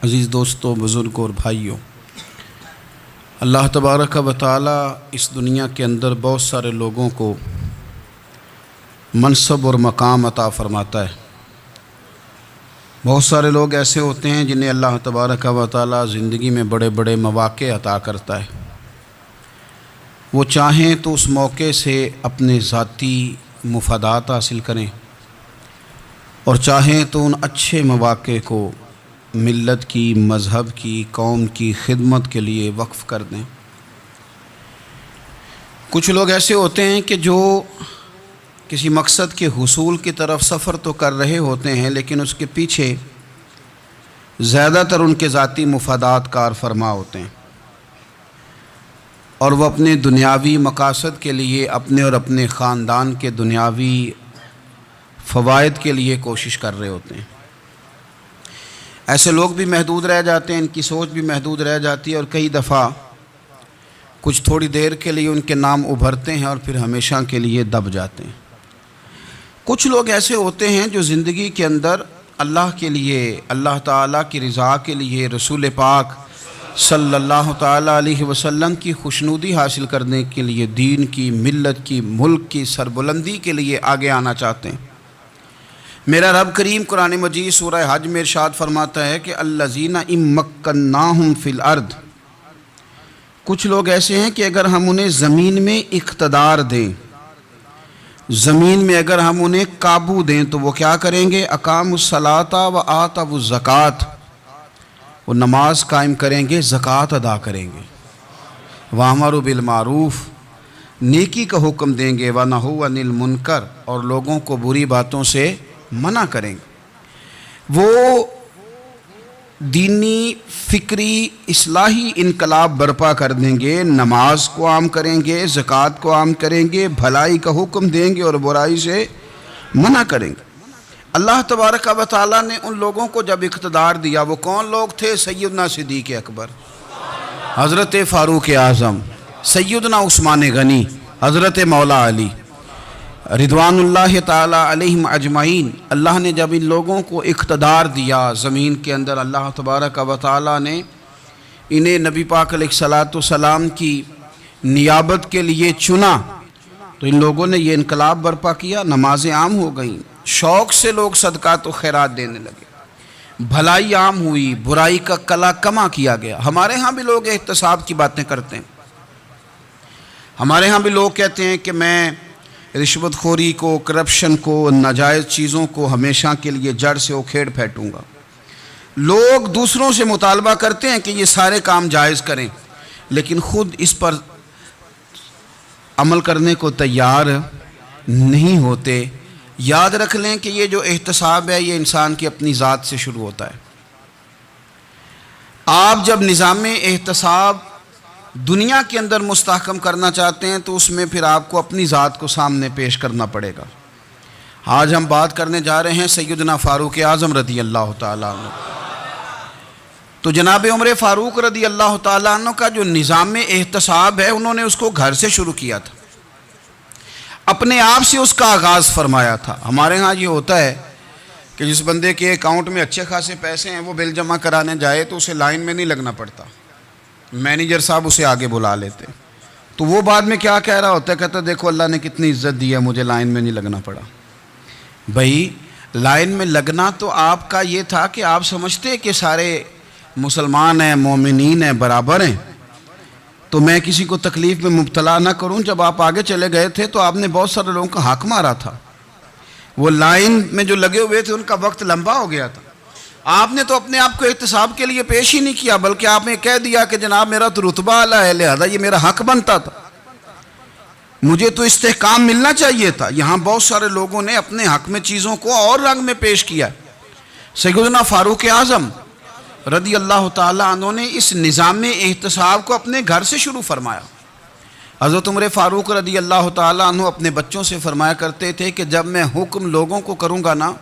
عزیز دوستوں، بزرگوں اور بھائیوں، اللہ تبارک و تعالی اس دنیا کے اندر بہت سارے لوگوں کو منصب اور مقام عطا فرماتا ہے۔ بہت سارے لوگ ایسے ہوتے ہیں جنہیں اللہ تبارک و تعالی زندگی میں بڑے بڑے مواقع عطا کرتا ہے۔ وہ چاہیں تو اس موقع سے اپنے ذاتی مفادات حاصل کریں اور چاہیں تو ان اچھے مواقع کو ملت کی، مذہب کی، قوم کی خدمت کے لیے وقف کر دیں۔ کچھ لوگ ایسے ہوتے ہیں کہ جو کسی مقصد کے حصول کی طرف سفر تو کر رہے ہوتے ہیں، لیکن اس کے پیچھے زیادہ تر ان کے ذاتی مفادات کار فرما ہوتے ہیں، اور وہ اپنے دنیاوی مقاصد کے لیے، اپنے اور اپنے خاندان کے دنیاوی فوائد کے لیے کوشش کر رہے ہوتے ہیں۔ ایسے لوگ بھی محدود رہ جاتے ہیں، ان کی سوچ بھی محدود رہ جاتی ہے، اور کئی دفعہ کچھ تھوڑی دیر کے لیے ان کے نام ابھرتے ہیں اور پھر ہمیشہ کے لیے دب جاتے ہیں۔ کچھ لوگ ایسے ہوتے ہیں جو زندگی کے اندر اللہ کے لیے، اللہ تعالیٰ کی رضا کے لیے، رسول پاک صلی اللہ تعالیٰ علیہ وسلم کی خوشنودی حاصل کرنے کے لیے، دین کی، ملت کی، ملک کی سربلندی کے لیے آگے آنا چاہتے ہیں۔ میرا رب کریم قرآن مجید سورہ حج میں ارشاد فرماتا ہے کہ الذین ان مکناہم فی الارض، کچھ لوگ ایسے ہیں کہ اگر ہم انہیں زمین میں اقتدار دیں، زمین میں اگر ہم انہیں قابو دیں تو وہ کیا کریں گے؟ اقاموا الصلاۃ و آتوا الزکوٰۃ، وہ نماز قائم کریں گے، زکوٰۃ ادا کریں گے، وامروا بالمعروف، نیکی کا حکم دیں گے، ونہوا عن المنکر، اور لوگوں کو بری باتوں سے منع کریں گے۔ وہ دینی، فکری، اصلاحی انقلاب برپا کر دیں گے، نماز کو عام کریں گے، زکوٰۃ کو عام کریں گے، بھلائی کا حکم دیں گے اور برائی سے منع کریں گے۔ اللہ تبارک و تعالیٰ نے ان لوگوں کو جب اقتدار دیا، وہ کون لوگ تھے؟ سیدنا صدیق اکبر، حضرت فاروق اعظم، سیدنا عثمان غنی، حضرت مولا علی رضوان اللہ تعالی علیہم اجمعین۔ اللہ نے جب ان لوگوں کو اقتدار دیا زمین کے اندر، اللہ تبارک و تعالی نے انہیں نبی پاک علیہ الصلاۃ والسلام کی نیابت کے لیے چنا، تو ان لوگوں نے یہ انقلاب برپا کیا، نمازیں عام ہو گئیں، شوق سے لوگ صدقات و خیرات دینے لگے، بھلائی عام ہوئی، برائی کا کلا کما کیا گیا۔ ہمارے ہاں بھی لوگ احتساب کی باتیں کرتے ہیں، ہمارے ہاں بھی لوگ کہتے ہیں کہ میں رشوت خوری کو، کرپشن کو، ناجائز چیزوں کو ہمیشہ کے لیے جڑ سے اکھیڑ پھینٹوں گا۔ لوگ دوسروں سے مطالبہ کرتے ہیں کہ یہ سارے کام جائز کریں، لیکن خود اس پر عمل کرنے کو تیار نہیں ہوتے۔ یاد رکھ لیں کہ یہ جو احتساب ہے، یہ انسان کی اپنی ذات سے شروع ہوتا ہے۔ آپ جب نظام احتساب دنیا کے اندر مستحکم کرنا چاہتے ہیں تو اس میں پھر آپ کو اپنی ذات کو سامنے پیش کرنا پڑے گا۔ آج ہم بات کرنے جا رہے ہیں سیدنا فاروق اعظم رضی اللہ تعالیٰ عنہ۔ تو جناب عمر فاروق رضی اللہ تعالیٰ عنہ کا جو نظام احتساب ہے، انہوں نے اس کو گھر سے شروع کیا تھا، اپنے آپ سے اس کا آغاز فرمایا تھا۔ ہمارے ہاں یہ ہوتا ہے کہ جس بندے کے اکاؤنٹ میں اچھے خاصے پیسے ہیں، وہ بل جمع کرانے جائے تو اسے لائن میں نہیں لگنا پڑتا، مینیجر صاحب اسے آگے بلا لیتے، تو وہ بعد میں کیا کہہ رہا ہوتا ہے؟ کہتا دیکھو اللہ نے کتنی عزت دی ہے، مجھے لائن میں نہیں لگنا پڑا۔ بھائی لائن میں لگنا تو آپ کا یہ تھا کہ آپ سمجھتے کہ سارے مسلمان ہیں، مومنین ہیں، برابر ہیں، تو میں کسی کو تکلیف میں مبتلا نہ کروں۔ جب آپ آگے چلے گئے تھے تو آپ نے بہت سارے لوگوں کا حق مارا تھا، وہ لائن میں جو لگے ہوئے تھے ان کا وقت لمبا ہو گیا تھا۔ آپ نے تو اپنے آپ کو احتساب کے لیے پیش ہی نہیں کیا، بلکہ آپ نے کہہ دیا کہ جناب میرا تو رتبہ اعلیٰ ہے، لہذا یہ میرا حق بنتا تھا، مجھے تو استحکام ملنا چاہیے تھا۔ یہاں بہت سارے لوگوں نے اپنے حق میں چیزوں کو اور رنگ میں پیش کیا۔ سیدنا فاروق اعظم رضی اللہ تعالیٰ عنہ نے اس نظام احتساب کو اپنے گھر سے شروع فرمایا۔ حضرت عمر فاروق رضی اللہ تعالیٰ عنہ اپنے بچوں سے فرمایا کرتے تھے کہ جب میں حکم لوگوں کو کروں گا نا،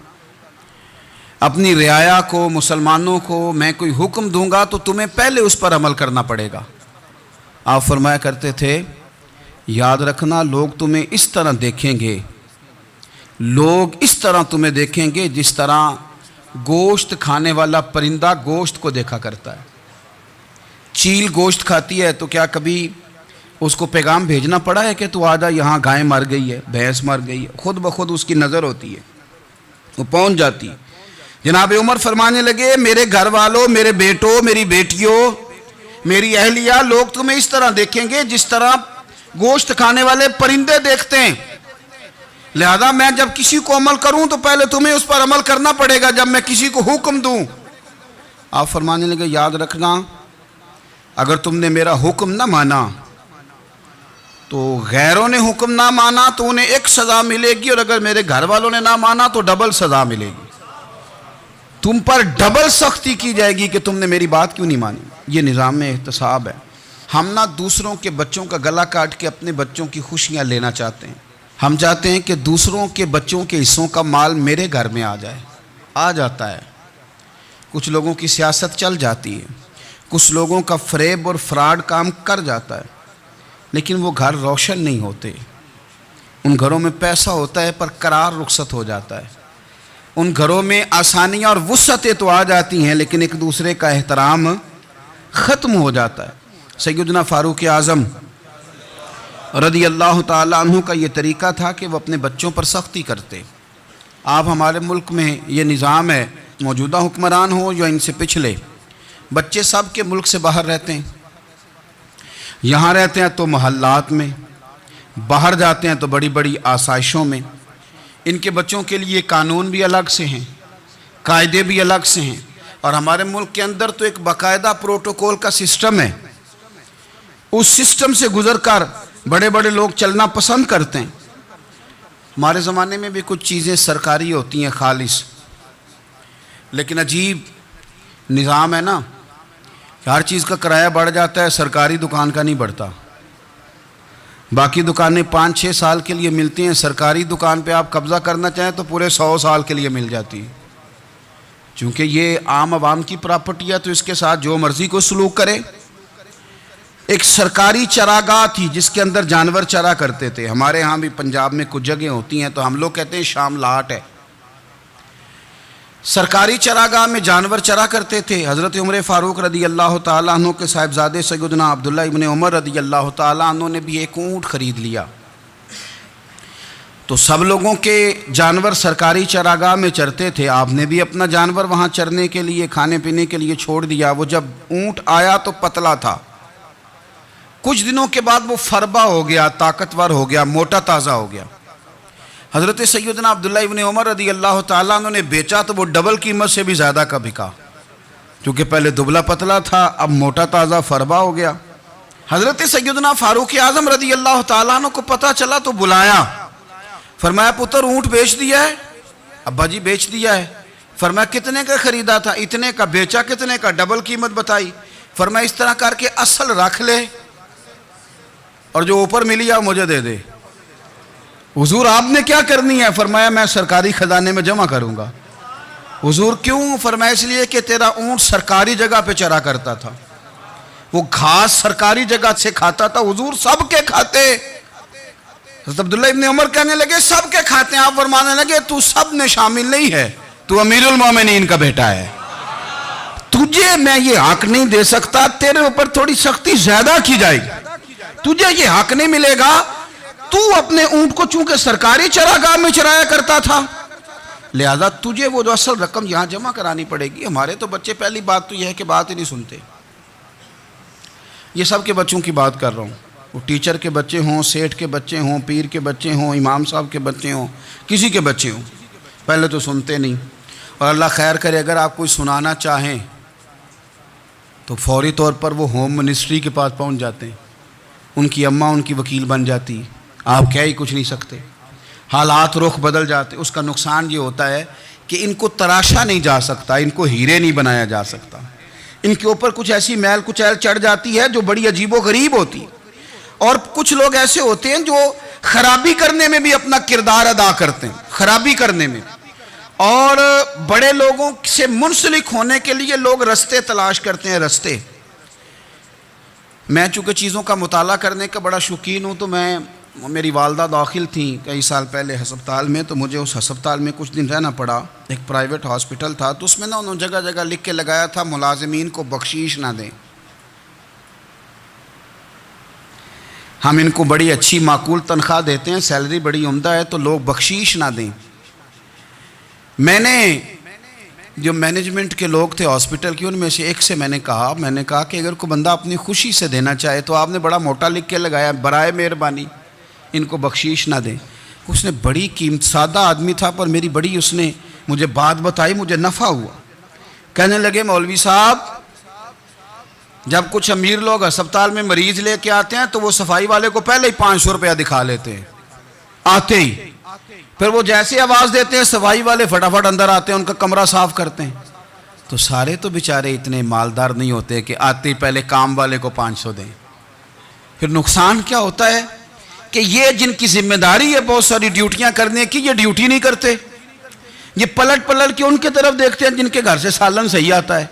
اپنی رعایا کو، مسلمانوں کو میں کوئی حکم دوں گا تو تمہیں پہلے اس پر عمل کرنا پڑے گا۔ آپ فرمایا کرتے تھے یاد رکھنا، لوگ تمہیں اس طرح دیکھیں گے، لوگ اس طرح تمہیں دیکھیں گے جس طرح گوشت کھانے والا پرندہ گوشت کو دیکھا کرتا ہے. چیل گوشت کھاتی ہے تو کیا کبھی اس کو پیغام بھیجنا پڑا ہے کہ تو آ جا یہاں گائے مر گئی ہے, بھینس مر گئی ہے؟ خود بخود اس کی نظر ہوتی ہے, وہ پہنچ جاتی. جناب عمر فرمانے لگے میرے گھر والوں, میرے بیٹوں, میری بیٹیوں, میری اہلیہ, لوگ تمہیں اس طرح دیکھیں گے جس طرح گوشت کھانے والے پرندے دیکھتے ہیں. لہذا میں جب کسی کو عمل کروں تو پہلے تمہیں اس پر عمل کرنا پڑے گا جب میں کسی کو حکم دوں. آپ فرمانے لگے یاد رکھنا اگر تم نے میرا حکم نہ مانا تو غیروں نے حکم نہ مانا تو انہیں ایک سزا ملے گی, اور اگر میرے گھر والوں نے نہ مانا تو ڈبل سزا ملے گی. تم پر ڈبل سختی کی جائے گی کہ تم نے میری بات کیوں نہیں مانی. یہ نظام احتساب ہے. ہم نہ دوسروں کے بچوں کا گلا کاٹ کے اپنے بچوں کی خوشیاں لینا چاہتے ہیں. ہم چاہتے ہیں کہ دوسروں کے بچوں کے حصوں کا مال میرے گھر میں آ جائے. آ جاتا ہے. کچھ لوگوں کی سیاست چل جاتی ہے, کچھ لوگوں کا فریب اور فراڈ کام کر جاتا ہے, لیکن وہ گھر روشن نہیں ہوتے. ان گھروں میں پیسہ ہوتا ہے پر قرار رخصت ہو جاتا ہے. ان گھروں میں آسانیاں اور وسعتیں تو آ جاتی ہیں لیکن ایک دوسرے کا احترام ختم ہو جاتا ہے. سیدنا فاروق اعظم رضی اللہ تعالیٰ عنہ کا یہ طریقہ تھا کہ وہ اپنے بچوں پر سختی کرتے. آپ ہمارے ملک میں یہ نظام ہے, موجودہ حکمران ہو یا ان سے پچھلے, بچے سب کے ملک سے باہر رہتے ہیں. یہاں رہتے ہیں تو محلات میں, باہر جاتے ہیں تو بڑی بڑی آسائشوں میں. ان کے بچوں کے لیے قانون بھی الگ سے ہیں, قاعدے بھی الگ سے ہیں, اور ہمارے ملک کے اندر تو ایک باقاعدہ پروٹوکول کا سسٹم ہے. اس سسٹم سے گزر کر بڑے بڑے لوگ چلنا پسند کرتے ہیں. ہمارے زمانے میں بھی کچھ چیزیں سرکاری ہوتی ہیں خالص, لیکن عجیب نظام ہے نا, ہر چیز کا کرایہ بڑھ جاتا ہے, سرکاری دکان کا نہیں بڑھتا. باقی دکانیں 5-6 سال کے لیے ملتی ہیں, سرکاری دکان پہ آپ قبضہ کرنا چاہیں تو پورے 100 سال کے لیے مل جاتی ہے. چونکہ یہ عام عوام کی پراپرٹی ہے تو اس کے ساتھ جو مرضی کو سلوک کرے. ایک سرکاری چراگاہ تھی جس کے اندر جانور چرا کرتے تھے. ہمارے ہاں بھی پنجاب میں کچھ جگہیں ہوتی ہیں تو ہم لوگ کہتے ہیں شام لاٹ ہے. سرکاری چراگاہ میں جانور چرا کرتے تھے. حضرت عمر فاروق رضی اللہ تعالیٰ عنہ کے صاحبزادے سیدنا عبداللہ ابن عمر رضی اللہ تعالیٰ عنہ نے بھی ایک اونٹ خرید لیا. تو سب لوگوں کے جانور سرکاری چراگاہ میں چرتے تھے, آپ نے بھی اپنا جانور وہاں چرنے کے لیے, کھانے پینے کے لیے چھوڑ دیا. وہ جب اونٹ آیا تو پتلا تھا, کچھ دنوں کے بعد وہ فربا ہو گیا, طاقتور ہو گیا, موٹا تازہ ہو گیا. حضرت سیدنا عبداللہ ابن عمر رضی اللہ تعالیٰ عنہ نے بیچا تو وہ ڈبل قیمت سے بھی زیادہ کا بکا, کیونکہ پہلے دبلا پتلا تھا, اب موٹا تازہ فربا ہو گیا. حضرت سیدنا فاروق اعظم رضی اللہ تعالیٰ عنہ کو پتہ چلا تو بلایا, فرمایا پتر اونٹ بیچ دیا ہے؟ ابا جی بیچ دیا ہے. فرمایا کتنے کا خریدا تھا؟ اتنے کا. بیچا کتنے کا؟ ڈبل قیمت بتائی. فرمایا اس طرح کر کے اصل رکھ لے اور جو اوپر ملی ہے مجھے دے دے. حضور آپ نے کیا کرنی ہے؟ فرمایا میں سرکاری خزانے میں جمع کروں گا. حضور کیوں؟ فرمایا اس لیے کہ تیرا اونٹ سرکاری جگہ پہ چرا کرتا تھا, وہ گھاس سرکاری جگہ سے کھاتا تھا. حضور سب کے کھاتے. حضرت عبداللہ ابن عمر کہنے لگے سب کے کھاتے ہیں. آپ فرمانے لگے تو سب میں شامل نہیں ہے, تو امیر المومنین کا بیٹا ہے, تجھے میں یہ حق نہیں دے سکتا, تیرے اوپر تھوڑی سختی زیادہ کی جائے گی, تجھے یہ حق نہیں ملے گا. تو اپنے اونٹ کو چونکہ سرکاری چراگاہ میں چرایا کرتا تھا, لہذا تجھے وہ جو اصل رقم یہاں جمع کرانی پڑے گی. ہمارے تو بچے پہلی بات تو یہ ہے کہ بات ہی نہیں سنتے. یہ سب کے بچوں کی بات کر رہا ہوں, وہ ٹیچر کے بچے ہوں, سیٹھ کے بچے ہوں, پیر کے بچے ہوں, امام صاحب کے بچے ہوں, کسی کے بچے ہوں, پہلے تو سنتے نہیں. اور اللہ خیر کرے اگر آپ کوئی سنانا چاہیں تو فوری طور پر وہ ہوم منسٹری کے پاس پہنچ جاتے ہیں, ان کی اماں ان کی وکیل بن جاتی, آپ کہہ ہی کچھ نہیں سکتے. حالات رخ بدل جاتے. اس کا نقصان یہ ہوتا ہے کہ ان کو تراشا نہیں جا سکتا, ان کو ہیرے نہیں بنایا جا سکتا. ان کے اوپر کچھ ایسی میل کچیل چڑھ جاتی ہے جو بڑی عجیب و غریب ہوتی. اور کچھ لوگ ایسے ہوتے ہیں جو خرابی کرنے میں بھی اپنا کردار ادا کرتے ہیں, خرابی کرنے میں. اور بڑے لوگوں سے منسلک ہونے کے لیے لوگ رستے تلاش کرتے ہیں, رستے. میں چونکہ چیزوں کا مطالعہ کرنے کا بڑا شوقین ہوں تو میں میری والدہ داخل تھیں کئی سال پہلے ہسپتال میں، تو مجھے اس ہسپتال میں کچھ دن رہنا پڑا، ایک پرائیویٹ ہاسپٹل تھا، تو اس میں انہوں نے جگہ جگہ لکھ کے لگایا تھا ملازمین کو بخشیش نہ دیں، ہم ان کو بڑی اچھی معقول تنخواہ دیتے ہیں، سیلری بڑی عمدہ ہے، تو لوگ بخشیش نہ دیں۔ میں نے جو مینجمنٹ کے لوگ تھے ہاسپٹل کے، ان میں سے ایک سے میں نے کہا کہ اگر کوئی بندہ اپنی خوشی سے دینا چاہے تو آپ نے بڑا موٹا لکھ کے لگایا برائے مہربانی ان کو بخشیش نہ دیں۔ اس نے بڑی قیمت، سادہ آدمی تھا پر میری بڑی اس نے مجھے بات بتائی، مجھے نفع ہوا۔ کہنے لگے مولوی صاحب جب کچھ امیر لوگ ہسپتال میں مریض لے کے آتے ہیں تو وہ صفائی والے کو پہلے ہی 500 روپیہ دکھا لیتے ہیں آتے ہی، پھر وہ جیسے آواز دیتے ہیں صفائی والے فٹافٹ اندر آتے ہیں، ان کا کمرہ صاف کرتے ہیں۔ تو سارے تو بیچارے اتنے مالدار نہیں ہوتے کہ آتے ہی پہلے کام والے کو 500 دیں۔ پھر نقصان کیا ہوتا ہے کہ یہ جن کی ذمہ داری ہے بہت ساری ڈیوٹیاں کرنے کی، یہ ڈیوٹی نہیں کرتے، یہ پلٹ کے ان کی طرف دیکھتے ہیں جن کے گھر سے سالن صحیح آتا ہے،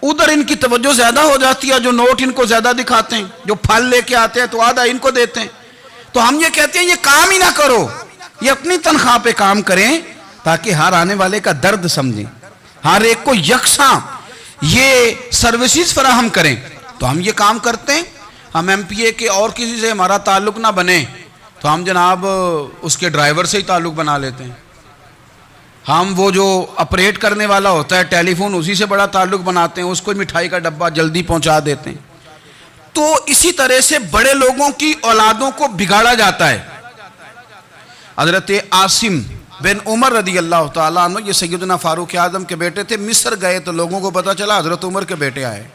ادھر ان کی توجہ زیادہ ہو جاتی ہے، جو نوٹ ان کو زیادہ دکھاتے ہیں، جو پھل لے کے آتے ہیں تو آدھا ان کو دیتے ہیں۔ تو ہم یہ کہتے ہیں یہ کام ہی نہ کرو، یہ اپنی تنخواہ پہ کام کریں تاکہ ہر آنے والے کا درد سمجھیں، ہر ایک کو یکساں یہ سروسز فراہم کریں۔ تو ہم یہ کام کرتے ہیں، ہم ایم پی اے کے اور کسی سے ہمارا تعلق نہ بنے تو ہم جناب اس کے ڈرائیور سے ہی تعلق بنا لیتے ہیں، ہم وہ جو آپریٹ کرنے والا ہوتا ہے ٹیلی فون اسی سے بڑا تعلق بناتے ہیں، اس کو مٹھائی کا ڈبہ جلدی پہنچا دیتے ہیں۔ تو اسی طرح سے بڑے لوگوں کی اولادوں کو بگاڑا جاتا ہے۔ حضرت عاصم بن عمر رضی اللہ تعالیٰ عنہ، یہ سیدنا فاروق اعظم کے بیٹے تھے، مصر گئے تو لوگوں کو پتہ چلا حضرت عمر کے بیٹے آئے،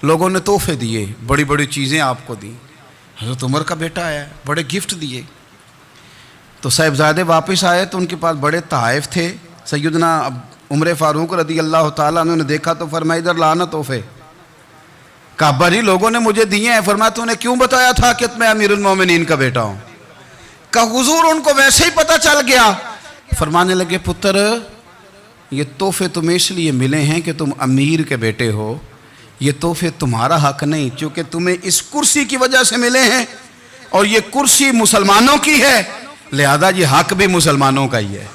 لوگوں نے تحفے دیے، بڑی بڑی چیزیں آپ کو دی، حضرت عمر کا بیٹا آیا ہے، بڑے گفٹ دیے۔ تو صاحبزادے واپس آئے تو ان کے پاس بڑے تحائف تھے، سیدنا عمر فاروق رضی اللہ تعالیٰ عنہ نے دیکھا تو فرمایا ادھر لانا تحفے۔ کہا ابا جی لوگوں نے مجھے دیے ہیں۔ فرمایا تو نے کیوں بتایا تھا کہ میں امیر المومنین کا بیٹا ہوں؟ کہا حضور ان کو ویسے ہی پتہ چل گیا۔ فرمانے لگے پتر یہ تحفے تمہیں اس لیے ملے ہیں کہ تم امیر کے بیٹے ہو، یہ تحفے تمہارا حق نہیں، چونکہ تمہیں اس کرسی کی وجہ سے ملے ہیں اور یہ کرسی مسلمانوں کی ہے، لہذا یہ حق بھی مسلمانوں کا ہی ہے،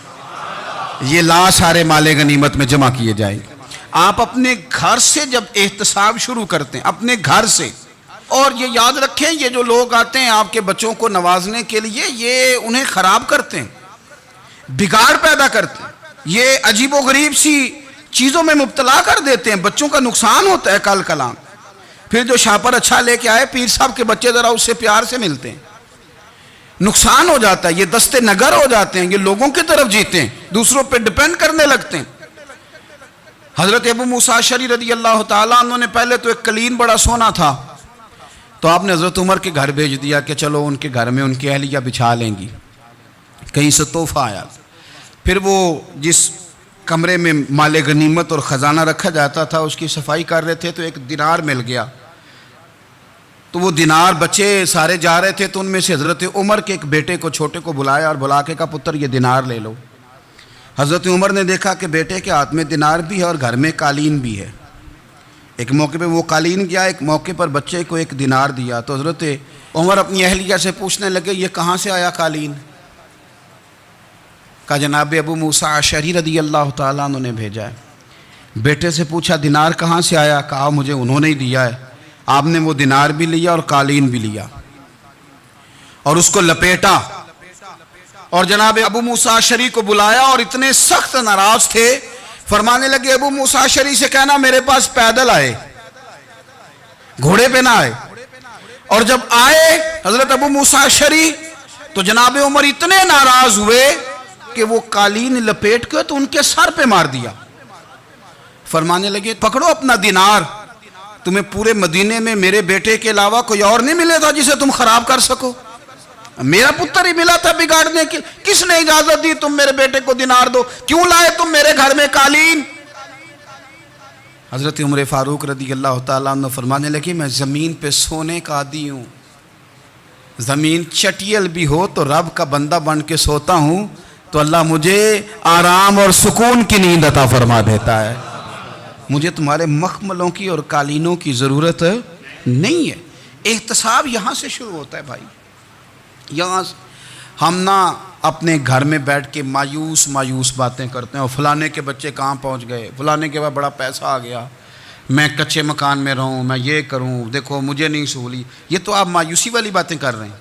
یہ لا سارے مال غنیمت میں جمع کیے جائیں گے۔ آپ اپنے گھر سے جب احتساب شروع کرتے ہیں، اپنے گھر سے، اور یہ یاد رکھیں یہ جو لوگ آتے ہیں آپ کے بچوں کو نوازنے کے لیے، یہ انہیں خراب کرتے ہیں، بگاڑ پیدا کرتے ہیں، یہ عجیب و غریب سی چیزوں میں مبتلا کر دیتے ہیں، بچوں کا نقصان ہوتا ہے کل کلام۔ پھر جو شاپر اچھا لے کے آئے پیر صاحب کے بچے ذرا اس سے پیار سے ملتے ہیں، نقصان ہو جاتا ہے، یہ دستے نگر ہو جاتے ہیں، یہ لوگوں کی طرف جیتے ہیں، دوسروں پہ ڈیپینڈ کرنے لگتے ہیں۔ حضرت ابو موسیٰ اشعری رضی اللہ تعالیٰ عنہ نے پہلے تو ایک قلین بڑا سونا تھا، تو آپ نے حضرت عمر کے گھر بھیج دیا کہ چلو ان کے گھر میں ان کی اہلیہ بچھا لیں گی، کہیں سے تحفہ آیا۔ پھر وہ جس کمرے میں مال غنیمت اور خزانہ رکھا جاتا تھا اس کی صفائی کر رہے تھے تو ایک دینار مل گیا، تو وہ دینار بچے سارے جا رہے تھے تو ان میں سے حضرت عمر کے ایک بیٹے کو چھوٹے کو بلایا اور بلا کے کہا پتر یہ دینار لے لو۔ حضرت عمر نے دیکھا کہ بیٹے کے ہاتھ میں دینار بھی ہے اور گھر میں قالین بھی ہے، ایک موقع پہ وہ قالین گیا، ایک موقع پر بچے کو ایک دینار دیا، تو حضرت عمر اپنی اہلیہ سے پوچھنے لگے یہ کہاں سے آیا قالین؟ کہا جناب ابو موسیٰ اشعری رضی اللہ تعالیٰ عنہ نے بھیجا ہے۔ بیٹے سے پوچھا دینار کہاں سے آیا؟ کہا مجھے انہوں نے ہی دیا ہے۔ آپ نے وہ دینار بھی لیا اور قالین بھی لیا اور اس کو لپیٹا اور جناب ابو موسیٰ اشعری کو بلایا اور اتنے سخت ناراض تھے، فرمانے لگے ابو موسیٰ اشعری سے کہنا میرے پاس پیدل آئے، گھوڑے پہ نہ آئے۔ اور جب آئے حضرت ابو موسیٰ اشعری تو جناب عمر اتنے ناراض ہوئے کہ وہ قالین لپیٹ کے تو ان کے سر پہ مار دیا۔ فرمانے لگے پکڑو اپنا دینار، تمہیں پورے مدینے میں میرے بیٹے کے علاوہ کوئی اور نہیں ملے تھا جسے تم خراب کر سکو، میرا پتر ہی ملا تھا بگاڑنے کی، کس نے اجازت دی تم میرے بیٹے کو دینار دو؟ کیوں لائے تم میرے گھر میں قالین؟ حضرت عمر فاروق رضی اللہ تعالیٰ عنہ فرمانے لگے میں زمین پہ سونے کا عادی ہوں، زمین چٹیل بھی ہو تو رب کا بندہ بن کے سوتا ہوں تو اللہ مجھے آرام اور سکون کی نیند عطا فرما دیتا ہے، مجھے تمہارے مخملوں کی اور قالینوں کی ضرورت نہیں ہے۔ احتساب یہاں سے شروع ہوتا ہے بھائی، یہاں ہم نہ اپنے گھر میں بیٹھ کے مایوس باتیں کرتے ہیں، اور فلانے کے بچے کہاں پہنچ گئے، فلانے کے بعد بڑا پیسہ آ گیا، میں کچے مکان میں رہوں، میں یہ کروں، دیکھو مجھے نہیں سہولی۔ یہ تو آپ مایوسی والی باتیں کر رہے ہیں،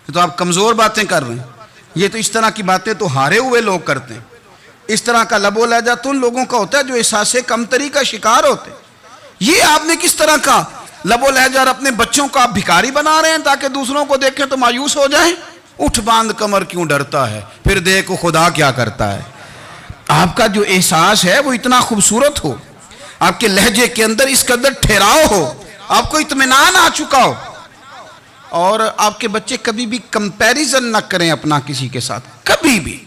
یہ تو آپ کمزور باتیں کر رہے ہیں۔ یہ تو اس طرح کی باتیں تو ہارے ہوئے لوگ کرتے ہیں۔ اس طرح کا لب و لہجہ تو ان لوگوں کا ہوتا ہے جو احساس کمتری کا شکار ہوتے ہیں۔ یہ آپ نے کس طرح کا لب و لہجہ، اور اپنے بچوں کو آپ بھکاری بنا رہے ہیں تاکہ دوسروں کو دیکھیں تو مایوس ہو جائیں۔ اٹھ باندھ کمر کیوں ڈرتا ہے، پھر دیکھو خدا کیا کرتا ہے۔ آپ کا جو احساس ہے وہ اتنا خوبصورت ہو، آپ کے لہجے کے اندر اس قدر ٹھہراؤ ہو، آپ کو اطمینان آ چکا ہو، اور آپ کے بچے کبھی بھی کمپیریزن نہ کریں اپنا کسی کے ساتھ، کبھی بھی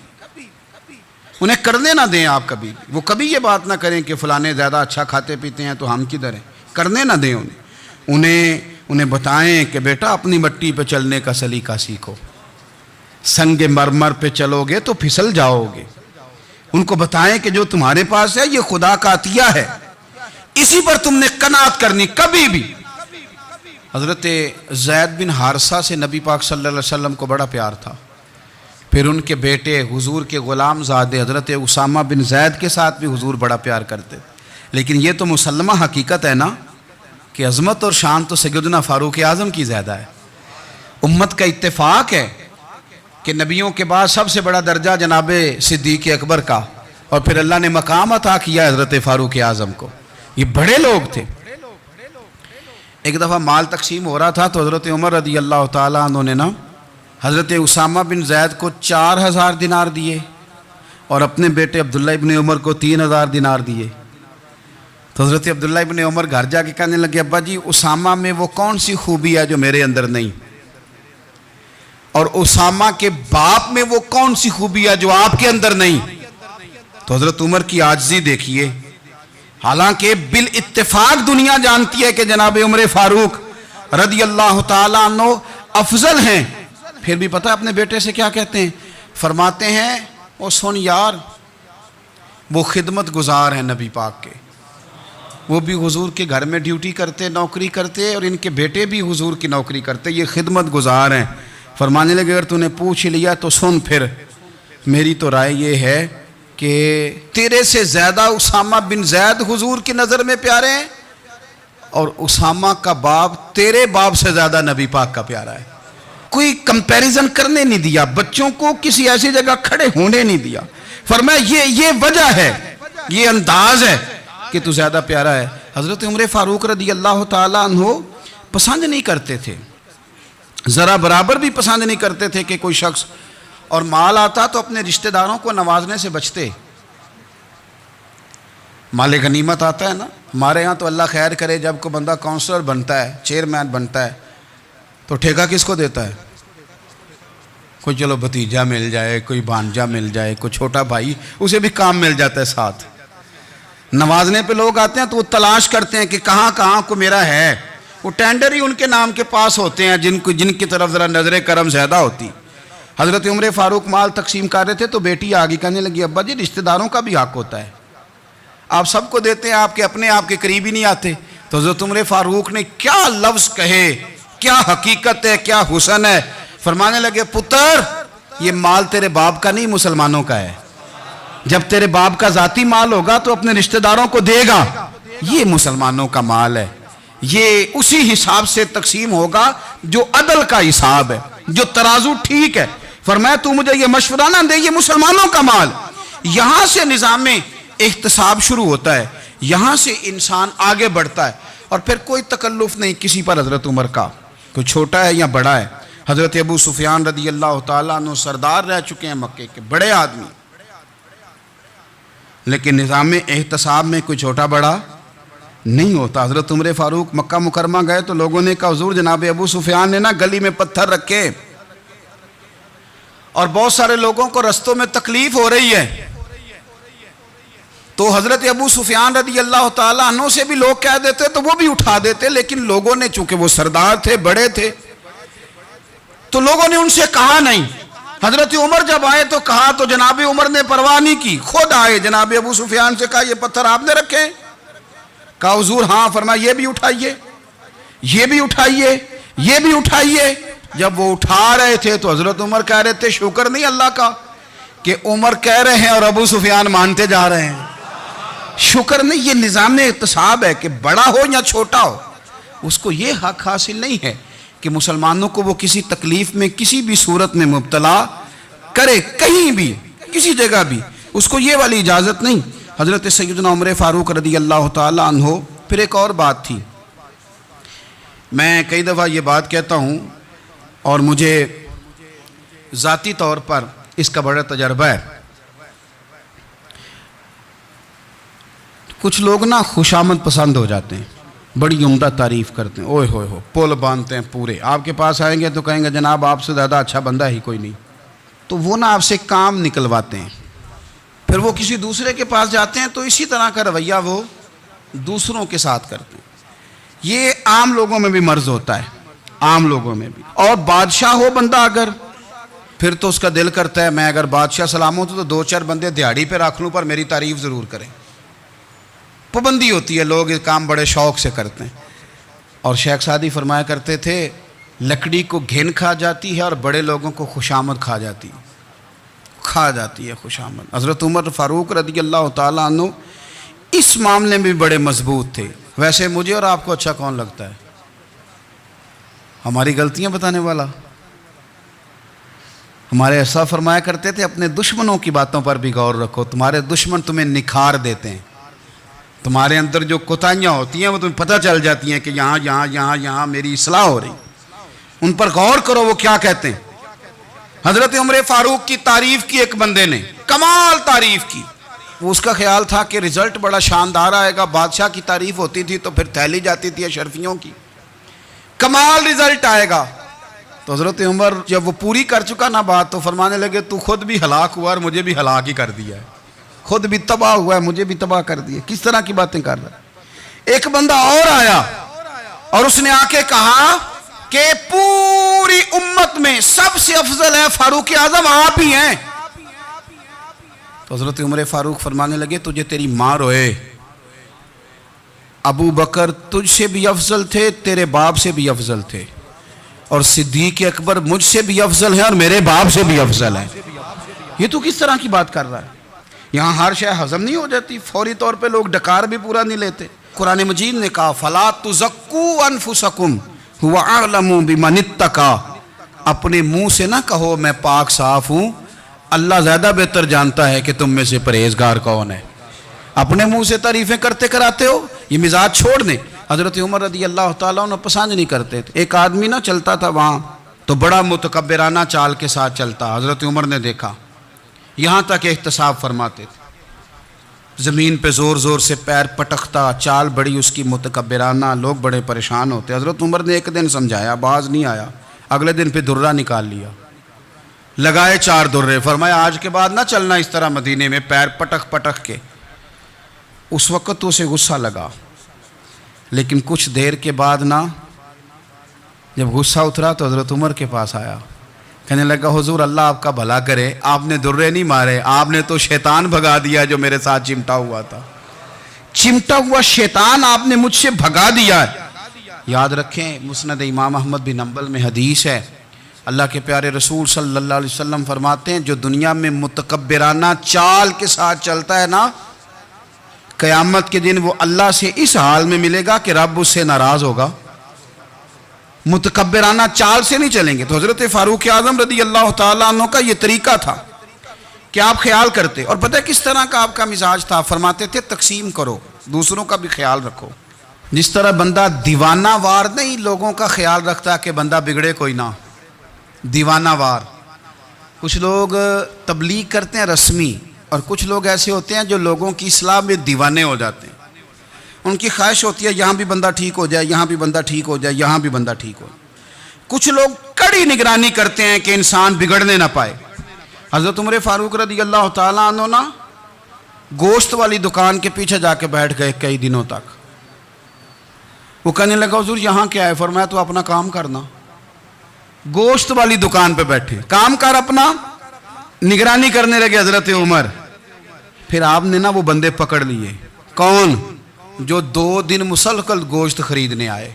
انہیں کرنے نہ دیں۔ آپ کبھی وہ کبھی یہ بات نہ کریں کہ فلانے زیادہ اچھا کھاتے پیتے ہیں تو ہم کدھر ہیں، کرنے نہ دیں انہیں بتائیں کہ بیٹا اپنی مٹی پہ چلنے کا سلیقہ سیکھو، سنگ مرمر پہ چلو گے تو پھسل جاؤ گے۔ ان کو بتائیں کہ جو تمہارے پاس ہے یہ خدا کا عطیہ ہے، اسی پر تم نے قناعت کرنی کبھی بھی۔ حضرت زید بن حارثہ سے نبی پاک صلی اللہ علیہ وسلم کو بڑا پیار تھا۔ پھر ان کے بیٹے حضور کے غلام زادے حضرت اسامہ بن زید کے ساتھ بھی حضور بڑا پیار کرتے۔ لیکن یہ تو مسلمہ حقیقت ہے نا کہ عظمت اور شان تو سیدنا فاروق اعظم کی زیادہ ہے۔ امت کا اتفاق ہے کہ نبیوں کے بعد سب سے بڑا درجہ جناب صدیق اکبر کا، اور پھر اللہ نے مقام عطا کیا حضرت فاروق اعظم کو۔ یہ بڑے لوگ تھے۔ ایک دفعہ مال تقسیم ہو رہا تھا تو حضرت عمر رضی اللہ تعالیٰ عنہ نے حضرت اسامہ بن زید کو 4000 دینار دیے، اور اپنے بیٹے عبداللہ ابن عمر کو 3000 دینار دیے۔ تو حضرت عبداللہ ابن عمر گھر جا کے کہنے لگے، ابا جی اسامہ میں وہ کون سی خوبی ہے جو میرے اندر نہیں، اور اسامہ کے باپ میں وہ کون سی خوبی ہے جو آپ کے اندر نہیں۔ تو حضرت عمر کی عاجزی دیکھیے، حالانکہ بالاتفاق دنیا جانتی ہے کہ جناب عمر فاروق رضی اللہ تعالیٰ عنہ افضل ہیں، پھر بھی پتہ اپنے بیٹے سے کیا کہتے ہیں؟ فرماتے ہیں او سن یار، وہ خدمت گزار ہیں نبی پاک کے، وہ بھی حضور کے گھر میں ڈیوٹی کرتے، نوکری کرتے، اور ان کے بیٹے بھی حضور کی نوکری کرتے، یہ خدمت گزار ہیں۔ فرمانے لگے اگر تو نے پوچھ لیا تو سن، پھر میری تو رائے یہ ہے کہ تیرے سے زیادہ اسامہ بن زید حضور کی نظر میں پیارے ہیں، اور اسامہ کا باپ تیرے باپ سے زیادہ نبی پاک کا پیارا ہے۔ کوئی کمپیریزن کرنے نہیں دیا، بچوں کو کسی ایسی جگہ کھڑے ہونے نہیں دیا۔ فرمایا یہ وجہ ہے، یہ انداز ہے کہ تو زیادہ پیارا ہے۔ حضرت عمر فاروق رضی اللہ تعالیٰ عنہ پسند نہیں کرتے تھے، ذرا برابر بھی پسند نہیں کرتے تھے کہ کوئی شخص اور مال آتا تو اپنے رشتہ داروں کو نوازنے سے بچتے۔ مال غنیمت آتا ہے نا، ہمارے ہاں تو اللہ خیر کرے جب کوئی بندہ کونسلر بنتا ہے، چیئرمین بنتا ہے، تو ٹھیکہ کس کو دیتا ہے؟ کوئی چلو بھتیجا مل جائے، کوئی بھانجا مل جائے، کوئی چھوٹا بھائی، اسے بھی کام مل جاتا ہے ساتھ۔ نوازنے پہ لوگ آتے ہیں تو وہ تلاش کرتے ہیں کہ کہاں کہاں کو میرا ہے، وہ ٹینڈر ہی ان کے نام کے پاس ہوتے ہیں جن کی طرف ذرا نظر کرم زیادہ ہوتی۔ حضرت عمر فاروق مال تقسیم کر رہے تھے تو بیٹی آگے کہنے لگی، ابا جی رشتہ داروں کا بھی حق ہوتا ہے، آپ سب کو دیتے ہیں، آپ کے قریب ہی نہیں آتے۔ تو حضرت عمر فاروق نے کیا لفظ کہے، کیا حقیقت ہے، کیا حسن ہے۔ فرمانے لگے پتر یہ مال تیرے باپ کا نہیں مسلمانوں کا ہے، جب تیرے باپ کا ذاتی مال ہوگا تو اپنے رشتہ داروں کو دے گا، یہ مسلمانوں کا مال ہے، یہ اسی حساب سے تقسیم ہوگا جو عدل کا حساب ہے، جو ترازو ٹھیک ہے۔ فرمایا تو مجھے یہ مشورہ نہ دے، یہ مسلمانوں کا مال۔ یہاں سے نظام احتساب شروع ہوتا ہے، یہاں سے انسان آگے بڑھتا ہے، اور پھر کوئی تکلف نہیں کسی پر حضرت عمر کا، کوئی چھوٹا ہے یا بڑا ہے۔ حضرت ابو سفیان رضی اللہ تعالیٰ عنہ سردار رہ چکے ہیں مکے کے، بڑے آدمی، لیکن نظام احتساب میں کوئی چھوٹا بڑا نہیں ہوتا۔ حضرت عمر فاروق مکہ مکرمہ گئے تو لوگوں نے کہا حضور جناب ابو سفیان نے نا گلی میں پتھر رکھے، اور بہت سارے لوگوں کو رستوں میں تکلیف ہو رہی ہے۔ تو حضرت ابو سفیان رضی اللہ تعالیٰ عنہ سے بھی لوگ کہہ دیتے تو وہ بھی اٹھا دیتے، لیکن لوگوں نے چونکہ وہ سردار تھے، بڑے تھے، تو لوگوں نے ان سے کہا نہیں۔ حضرت عمر جب آئے تو کہا تو جناب عمر نے پرواہ نہیں کی، خود آئے جناب ابو سفیان سے کہا یہ پتھر آپ نے رکھے؟ کہا حضور ہاں۔ فرمایا یہ بھی اٹھائیے، یہ بھی اٹھائیے، یہ بھی اٹھائیے۔ جب وہ اٹھا رہے تھے تو حضرت عمر کہہ رہے تھے شکر نہیں اللہ کا کہ عمر کہہ رہے ہیں اور ابو سفیان مانتے جا رہے ہیں. شکر نہیں. یہ نظام احتساب ہے کہ بڑا ہو یا چھوٹا ہو اس کو یہ حق حاصل نہیں ہے کہ مسلمانوں کو وہ کسی تکلیف میں کسی بھی صورت میں مبتلا کرے, کہیں بھی کسی جگہ بھی, اس کو یہ والی اجازت نہیں. حضرت سیدنا عمر فاروق رضی اللہ تعالی عنہ. پھر ایک اور بات تھی, میں کئی دفعہ یہ بات کہتا ہوں اور مجھے ذاتی طور پر اس کا بڑا تجربہ ہے. کچھ لوگ نا خوشامد پسند ہو جاتے ہیں, بڑی عمدہ تعریف کرتے ہیں, اوئے ہوئے ہو پول باندھتے ہیں پورے. آپ کے پاس آئیں گے تو کہیں گے جناب آپ سے زیادہ اچھا بندہ ہی کوئی نہیں. تو وہ نا آپ سے کام نکلواتے ہیں, پھر وہ کسی دوسرے کے پاس جاتے ہیں تو اسی طرح کا رویہ وہ دوسروں کے ساتھ کرتے ہیں. یہ عام لوگوں میں بھی مرض ہوتا ہے, عام لوگوں میں بھی. اور بادشاہ ہو بندہ اگر, پھر تو اس کا دل کرتا ہے میں اگر بادشاہ سلام ہوں تو دو چار بندے دیہڑی پہ رکھ لوں پر میری تعریف ضرور کریں. پابندی ہوتی ہے, لوگ یہ کام بڑے شوق سے کرتے ہیں. اور شیخ سعدی فرمایا کرتے تھے لکڑی کو گھن کھا جاتی ہے اور بڑے لوگوں کو خوشامد کھا جاتی ہے خوشامد. حضرت عمر فاروق رضی اللہ تعالیٰ عنہ اس معاملے میں بھی بڑے مضبوط تھے. ویسے مجھے اور آپ کو اچھا کون لگتا ہے؟ ہماری غلطیاں بتانے والا. ہمارے ایسا فرمایا کرتے تھے اپنے دشمنوں کی باتوں پر بھی غور رکھو, تمہارے دشمن تمہیں نکھار دیتے ہیں. تمہارے اندر جو کوتاہیاں ہوتی ہیں وہ تمہیں پتہ چل جاتی ہیں کہ یہاں میری اصلاح ہو رہی. ان پر غور کرو وہ کیا کہتے ہیں. حضرت عمر فاروق کی تعریف کی ایک بندے نے, کمال تعریف کی. وہ اس کا خیال تھا کہ رزلٹ بڑا شاندار آئے گا. بادشاہ کی تعریف ہوتی تھی تو پھر تھیلی جاتی تھی اشرفیوں کی, کمال رزلٹ آئے گا. تو حضرت عمر جب وہ پوری کر چکا نا بات تو فرمانے لگے تو خود بھی ہلاک ہوا اور مجھے بھی ہلاک ہی کر دیا ہے. خود بھی تباہ ہوا ہے مجھے بھی تباہ کر دیا. کس طرح کی باتیں کر رہا ہے. ایک بندہ اور آیا اور اس نے آ کے کہا کہ پوری امت میں سب سے افضل ہے فاروق اعظم آپ ہی ہیں. تو حضرت عمر فاروق فرمانے لگے تجھے تیری ماں روئے, ابو بکر تجھ سے بھی افضل تھے, تیرے باپ سے بھی افضل تھے, اور صدیق اکبر مجھ سے بھی افضل ہیں اور میرے باپ سے بھی افضل ہیں. یہ تو کس طرح کی بات کر رہا ہے. یہاں ہر شے ہضم نہیں ہو جاتی, فوری طور پہ لوگ ڈکار بھی پورا نہیں لیتے. قرآن مجید نے کہا فَلَا تُزَكُّوا أَنفُسَكُمْ هُوَ أَعْلَمُ بِمَنِ اتَّقَىٰ. اپنے منہ سے نہ کہو میں پاک صاف ہوں, اللہ زیادہ بہتر جانتا ہے کہ تم میں سے پرہیزگار کون ہے. اپنے منہ سے تعریفیں کرتے کراتے ہو, یہ مزاج چھوڑ دیں. حضرت عمر رضی اللہ تعالیٰ عنہ پسند نہیں کرتے تھے. ایک آدمی نہ چلتا تھا وہاں تو بڑا متکبرانہ چال کے ساتھ چلتا. حضرت عمر نے دیکھا, یہاں تک احتساب فرماتے تھے, زمین پہ زور زور سے پیر پٹکتا, چال بڑی اس کی متکبرانہ, لوگ بڑے پریشان ہوتے. حضرت عمر نے ایک دن سمجھایا, باز نہیں آیا. اگلے دن پہ درہ نکال لیا, لگائے 4 درے, فرمایا آج کے بعد نہ چلنا اس طرح مدینے میں پیر پٹک پٹک کے. اس وقت تو اسے غصہ لگا, لیکن کچھ دیر کے بعد نا جب غصہ اترا تو حضرت عمر کے پاس آیا, کہنے لگا حضور اللہ آپ کا بھلا کرے, آپ نے درے نہیں مارے, آپ نے تو شیطان بھگا دیا جو میرے ساتھ چمٹا ہوا تھا. چمٹا ہوا شیطان آپ نے مجھ سے بھگا دیا ہے. یاد رکھیں مسند امام احمد بن حنبل میں حدیث ہے, اللہ کے پیارے رسول صلی اللہ علیہ وسلم فرماتے ہیں جو دنیا میں متکبرانہ چال کے ساتھ چلتا ہے نا, قیامت کے دن وہ اللہ سے اس حال میں ملے گا کہ رب اس سے ناراض ہوگا. متکبرانہ چال سے نہیں چلیں گے. تو حضرت فاروق اعظم رضی اللہ تعالیٰ عنہ کا یہ طریقہ تھا کہ آپ خیال کرتے. اور پتہ کس طرح کا آپ کا مزاج تھا, فرماتے تھے تقسیم کرو, دوسروں کا بھی خیال رکھو. جس طرح بندہ دیوانہ وار نہیں لوگوں کا خیال رکھتا کہ بندہ بگڑے کوئی نہ, دیوانہ وار. کچھ لوگ تبلیغ کرتے ہیں رسمی, اور کچھ لوگ ایسے ہوتے ہیں جو لوگوں کی اصلاح میں دیوانے ہو جاتے ہیں. ان کی خواہش ہوتی ہے یہاں بھی بندہ ٹھیک ہو جائے, یہاں بھی بندہ ٹھیک ہو جائے, یہاں بھی بندہ ٹھیک ہو. کچھ لوگ کڑی نگرانی کرتے ہیں کہ انسان بگڑنے نہ پائے. حضرت عمر فاروق رضی اللہ تعالیٰ عنہ نا گوشت والی دکان کے پیچھے جا کے بیٹھ گئے کئی دنوں تک. وہ کہنے لگا حضور یہاں کیا ہے؟ فرمایا تو اپنا کام کرنا. گوشت والی دکان پہ بیٹھے, کام کر اپنا, نگرانی کرنے لگے حضرت عمر. پھر آپ نے نا وہ بندے پکڑ لیے. کون؟ جو 2 دن مسلسل گوشت خریدنے آئے.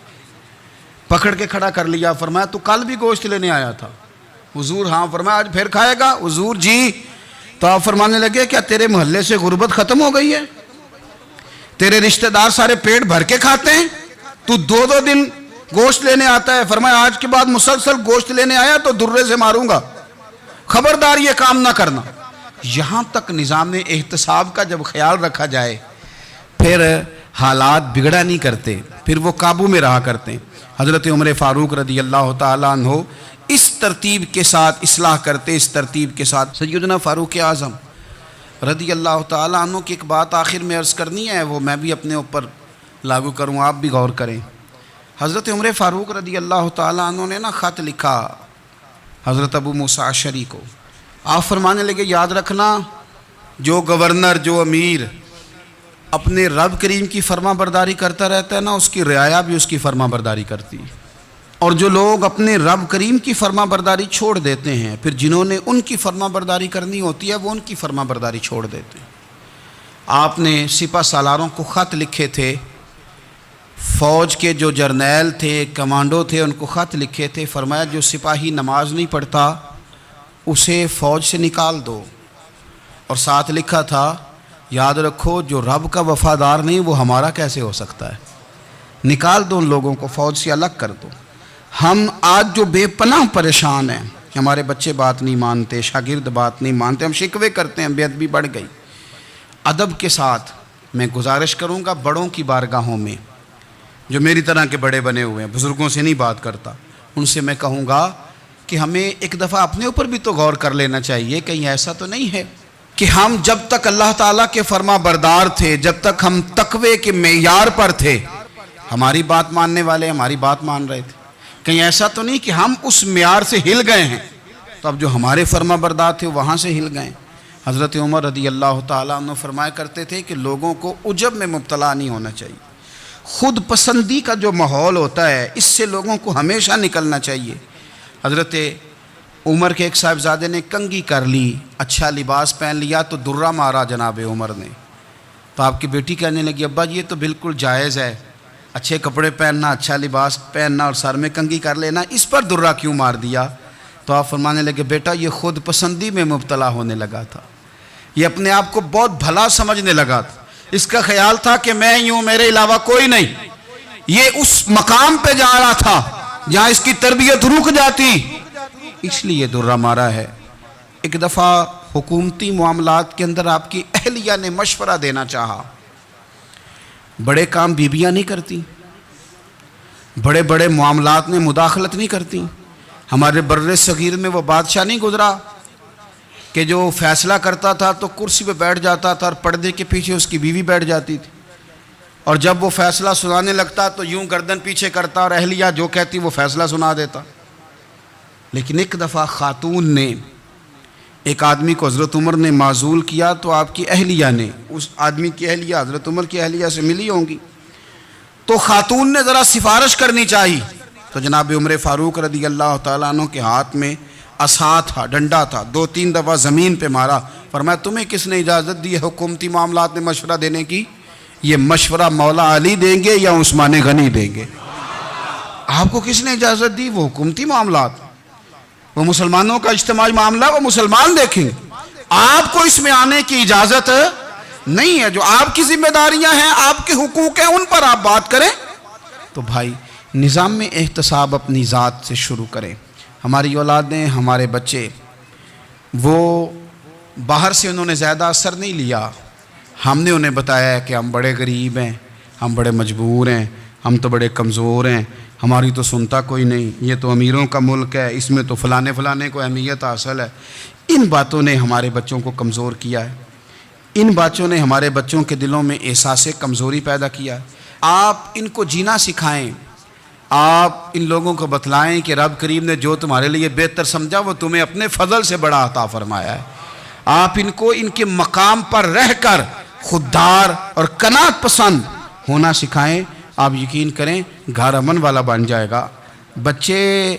پکڑ کے کھڑا کر لیا، فرمایا تو کل بھی گوشت لینے آیا تھا؟ حضور ہاں۔ فرمایا آج پھر کھائے گا؟ حضور جی۔ تو آپ فرمانے لگے کیا تیرے محلے سے غربت ختم ہو گئی ہے؟ تیرے رشتہ دار سارے پیٹ بھر کے کھاتے ہیں، تو دو دو دن گوشت لینے آتا ہے؟ فرمایا آج کے بعد مسلسل گوشت لینے آیا تو درے سے ماروں گا، خبردار یہ کام نہ کرنا۔ یہاں تک نظام احتساب کا جب خیال رکھا جائے پھر حالات بگڑا نہیں کرتے، پھر وہ قابو میں رہا کرتے ہیں۔ حضرت عمر فاروق رضی اللہ تعالیٰ عنہ اس ترتیب کے ساتھ اصلاح کرتے، اس ترتیب کے ساتھ۔ سیدنا فاروق اعظم رضی اللہ تعالیٰ عنہ کی ایک بات آخر میں عرض کرنی ہے، وہ میں بھی اپنے اوپر لاگو کروں، آپ بھی غور کریں۔ حضرت عمر فاروق رضی اللہ تعالیٰ عنہ نے خط لکھا حضرت ابو موسیٰ اشعری کو۔ آپ فرمانے لگے یاد رکھنا، جو گورنر، جو امیر اپنے رب کریم کی فرما برداری کرتا رہتا ہے نا، اس کی رعایا بھی اس کی فرما برداری کرتی ہے۔ اور جو لوگ اپنے رب کریم کی فرما برداری چھوڑ دیتے ہیں، پھر جنہوں نے ان کی فرما برداری کرنی ہوتی ہے وہ ان کی فرما برداری چھوڑ دیتے ہیں۔ آپ نے سپہ سالاروں کو خط لکھے تھے، فوج کے جو جرنیل تھے، کمانڈو تھے، ان کو خط لکھے تھے، فرمایا جو سپاہی نماز نہیں پڑھتا اسے فوج سے نکال دو، اور ساتھ لکھا تھا یاد رکھو جو رب کا وفادار نہیں وہ ہمارا کیسے ہو سکتا ہے، نکال دو ان لوگوں کو، فوج سے الگ کر دو۔ ہم آج جو بے پناہ پریشان ہیں، ہمارے بچے بات نہیں مانتے، شاگرد بات نہیں مانتے، ہم شکوے کرتے ہیں، بے ادبی بڑھ گئی۔ ادب کے ساتھ میں گزارش کروں گا بڑوں کی بارگاہوں میں، جو میری طرح کے بڑے بنے ہوئے ہیں، بزرگوں سے نہیں بات کرتا، ان سے میں کہوں گا کہ ہمیں ایک دفعہ اپنے اوپر بھی تو غور کر لینا چاہیے، کہیں ایسا تو نہیں ہے کہ ہم جب تک اللہ تعالیٰ کے فرما بردار تھے، جب تک ہم تقوی کے معیار پر تھے، ہماری بات ماننے والے ہماری بات مان رہے تھے، کہیں ایسا تو نہیں کہ ہم اس معیار سے ہل گئے ہیں تو اب جو ہمارے فرما بردار تھے وہاں سے ہل گئے۔ حضرت عمر رضی اللہ تعالیٰ عنہ فرمایا کرتے تھے کہ لوگوں کو عجب میں مبتلا نہیں ہونا چاہیے، خود پسندی کا جو ماحول ہوتا ہے اس سے لوگوں کو ہمیشہ نکلنا چاہیے۔ حضرت عمر کے ایک صاحبزادے نے کنگھی کر لی، اچھا لباس پہن لیا تو درہ مارا جناب عمر نے، تو آپ کی بیٹی کہنے لگی ابا یہ تو بالکل جائز ہے، اچھے کپڑے پہننا، اچھا لباس پہننا اور سر میں کنگھی کر لینا، اس پر درہ کیوں مار دیا؟ تو آپ فرمانے لگے بیٹا یہ خود پسندی میں مبتلا ہونے لگا تھا، یہ اپنے آپ کو بہت بھلا سمجھنے لگا تھا، اس کا خیال تھا کہ میں ہی ہوں، میرے علاوہ کوئی نہیں، یہ اس مقام پہ جا رہا تھا جہاں اس کی تربیت رک جاتی، اس لیے درہ مارا ہے۔ ایک دفعہ حکومتی معاملات کے اندر آپ کی اہلیہ نے مشورہ دینا چاہا، بڑے کام بیویاں نہیں کرتی، بڑے بڑے معاملات میں مداخلت نہیں کرتی۔ ہمارے بر صغیر میں وہ بادشاہ نہیں گزرا کہ جو فیصلہ کرتا تھا تو کرسی پہ بیٹھ جاتا تھا اور پردے کے پیچھے اس کی بیوی بیٹھ جاتی تھی، اور جب وہ فیصلہ سنانے لگتا تو یوں گردن پیچھے کرتا اور اہلیہ جو کہتی وہ فیصلہ سنا دیتا۔ لیکن ایک دفعہ خاتون نے ایک آدمی کو حضرت عمر نے معزول کیا تو آپ کی اہلیہ نے، اس آدمی کی اہلیہ حضرت عمر کی اہلیہ سے ملی ہوں گی، تو خاتون نے ذرا سفارش کرنی چاہی، تو جناب عمر فاروق رضی اللہ تعالیٰ عنہ کے ہاتھ میں عصا تھا، ڈنڈا تھا، 2-3 دفعہ زمین پہ مارا، فرمایا تمہیں کس نے اجازت دی ہے حکومتی معاملات میں مشورہ دینے کی؟ یہ مشورہ مولا علی دیں گے یا عثمان غنی دیں گے؟ آپ کو کس نے اجازت دی؟ وہ حکومتی معاملات، وہ مسلمانوں کا اجتماعی معاملہ، وہ مسلمان دیکھیں گے، آپ کو اس میں آنے کی اجازت نہیں ہے۔ جو آپ کی ذمہ داریاں ہیں، آپ کے حقوق ہیں، ان پر آپ بات کریں۔ تو بھائی نظام میں احتساب اپنی ذات سے شروع کریں۔ ہماری اولادیں، ہمارے بچے، وہ باہر سے انہوں نے زیادہ اثر نہیں لیا، ہم نے انہیں بتایا ہے کہ ہم بڑے غریب ہیں، ہم بڑے مجبور ہیں، ہم تو بڑے کمزور ہیں، ہماری تو سنتا کوئی نہیں، یہ تو امیروں کا ملک ہے، اس میں تو فلانے کو اہمیت حاصل ہے۔ ان باتوں نے ہمارے بچوں کو کمزور کیا ہے، ان باتوں نے ہمارے بچوں کے دلوں میں احساس کمزوری پیدا کیا ہے۔ آپ ان کو جینا سکھائیں، آپ ان لوگوں کو بتلائیں کہ رب کریم نے جو تمہارے لیے بہتر سمجھا وہ تمہیں اپنے فضل سے بڑا عطا فرمایا ہے۔ آپ ان کو ان کے مقام پر رہ کر خوددار اور قناعت پسند ہونا سکھائیں، آپ یقین کریں گھر امن والا بن جائے گا۔ بچے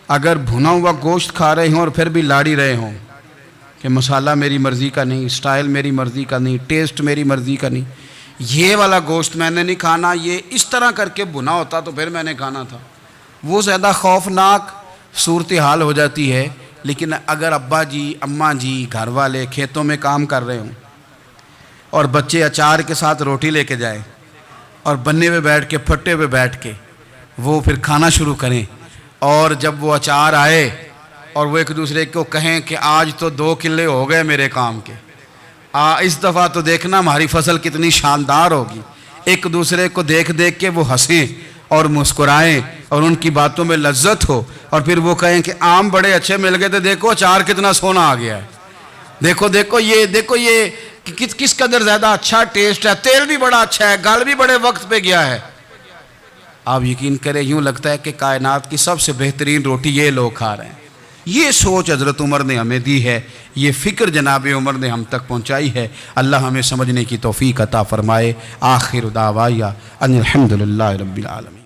اگر بھنا ہوا گوشت کھا رہے ہوں اور پھر بھی لاڑی رہے ہوں کہ مسالہ میری مرضی کا نہیں، سٹائل میری مرضی کا نہیں، ٹیسٹ میری مرضی کا نہیں، یہ والا گوشت میں نے نہیں کھانا، یہ اس طرح کر کے بنا ہوتا تو پھر میں نے کھانا تھا۔ وہ زیادہ خوفناک صورتحال ہو جاتی ہے۔ لیکن اگر ابا جی اماں جی گھر والے کھیتوں میں کام کر رہے ہوں اور بچے اچار کے ساتھ روٹی لے کے جائیں اور بننے پہ بیٹھ کے پھٹے پہ بیٹھ کے وہ پھر کھانا شروع کریں، اور جب وہ اچار آئے اور وہ ایک دوسرے کو کہیں کہ آج تو 2 کلے ہو گئے میرے کام کے، اس دفعہ تو دیکھنا ہماری فصل کتنی شاندار ہوگی، ایک دوسرے کو دیکھ دیکھ کے وہ ہنسیں اور مسکرائیں اور ان کی باتوں میں لذت ہو، اور پھر وہ کہیں کہ آم بڑے اچھے مل گئے تھے، دیکھو اچار کتنا سونا آ گیا ہے، دیکھو یہ کس قدر زیادہ اچھا ٹیسٹ ہے، تیل بھی بڑا اچھا ہے، گل بھی بڑے وقت پہ گیا ہے۔ آپ یقین کریں یوں لگتا ہے کہ کائنات کی سب سے بہترین روٹی یہ لوگ کھا رہے ہیں۔ یہ سوچ حضرت عمر نے ہمیں دی ہے، یہ فکر جناب عمر نے ہم تک پہنچائی ہے۔ اللہ ہمیں سمجھنے کی توفیق عطا فرمائے۔ آخر دعوایا ان الحمدللہ رب العالمین۔